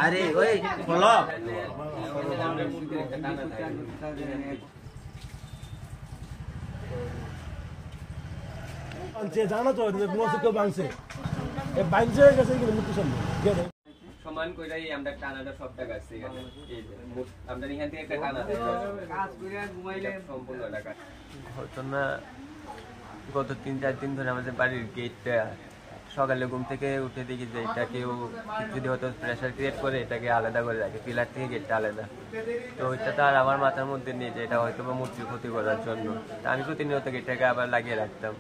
আরে ওই বলো জানো তো বাংছে গেছে সমান কইরাই আমরা টানাটা সবটা গাছ এখানে এই যে আমরা এখান থেকে একটা টানা দেব কাজ কইরা ঘুমাইলে সম্পূর্ণ টাকা হতো না। গত 3-4 দিন ধরে আমাদের বাড়ির গেটটা সকালে ঘুম থেকে উঠে দেখি যে এটা কেউ যদি হয়তো প্রেশার ক্রিয়েট করে এটাকে আলাদা করে রাখে, পিলার থেকে গেটটা আলাদা। তো ওইটা তো আর আমার মাথার মধ্যে নেই যে এটা হয়তো বা মূর্তির ক্ষতি করার জন্য। আমি প্রতিনিয়ত গেটটাকে আবার লাগিয়ে রাখতাম।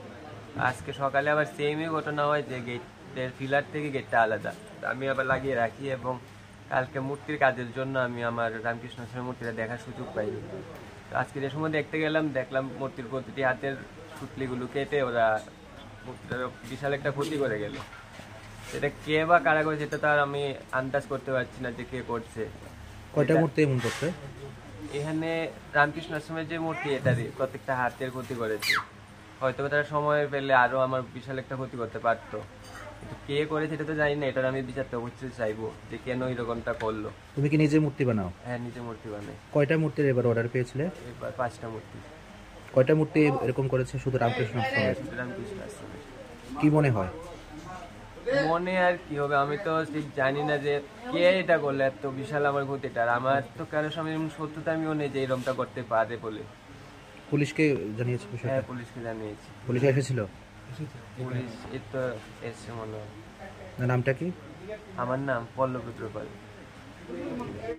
আজকে সকালে আবার সেমই ঘটনা হয় যে গেটের পিলার থেকে গেটটা আলাদা, আমি আবার লাগিয়ে রাখি। এবং কালকে মূর্তির কাজের জন্য আমি আমার রামকৃষ্ণ মিশনের মূর্তিটা দেখার সুযোগ পাইনি। তো আজকে যে সময় দেখতে গেলাম, দেখলাম মূর্তির প্রতিটি হাতের সুতলিগুলো কেটে ওরা মূর্তিটার বিশাল একটা ক্ষতি করে গেল। এটা কে বা কারা করেছে সেটা তো আর আমি আন্দাজ করতে পারছি না যে কে করছে। কয়টা মূর্তি এমন করতে? এখানে রামকৃষ্ণ আশ্রমের যে মূর্তি এটারই প্রত্যেকটা হাতের ক্ষতি করেছে। হয়তো তারা সময় পেলে আরো আমার বিশাল একটা ক্ষতি করতে পারতো, কিন্তু কে করেছে এটা তো জানি না। এটার আমি বিচারটা অবশ্যই চাইবো যে কেন এরকমটা করলো। তুমি কি নিজে মূর্তি বানাও? হ্যাঁ, নিজে মূর্তি বানাই। কয়টা মূর্তির এবার অর্ডার পেয়েছিলে? এবার 5টা মূর্তি। কয়টা মূর্তি এরকম করেছে শুধু রামকৃষ্ণ আশ্রমের? রামকৃষ্ণ আশ্রমের। কি মনে হয়? মনে আর কি হবে, আমি তো ঠিক জানি না যে কে এটা করলে এত বিশাল আমার ক্ষতিটা। আমার তো কারোর সামনে সত্যতা আমিও নেই যে এরকমটা করতে পারে বলে। পুলিশকে জানিয়েছে বিষয়টা? হ্যাঁ, পুলিশকে জানিয়েছি। পুলিশ এসেছিল? পুলিশ এই তো এসছে মনে হয়। নামটা কি? আমার নাম পল্লব রুদ্রপাল।